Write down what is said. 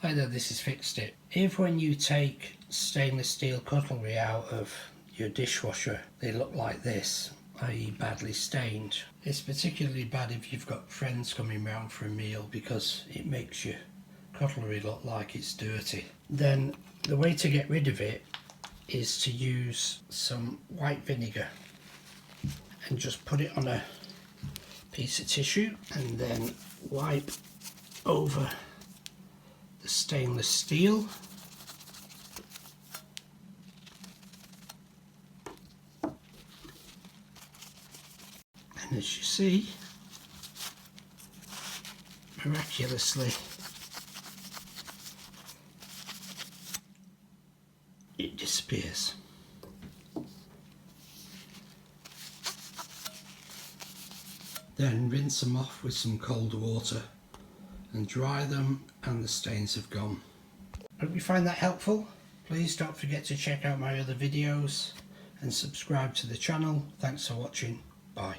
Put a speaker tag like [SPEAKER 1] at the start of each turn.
[SPEAKER 1] Hi there, this is Fixed It. If when you take stainless steel cutlery out of your dishwasher they look like this, i.e. badly stained, it's particularly bad if you've got friends coming round for a meal because it makes your cutlery look like it's dirty. Then the way to get rid of it is to use some white vinegar and just put it on a piece of tissue and then wipe over the stainless steel. And as you see, miraculously it disappears. Then rinse them off with some cold water and dry them, and the stains have gone. Hope you find that helpful. Please don't forget to check out my other videos and subscribe to the channel. Thanks for watching. Bye.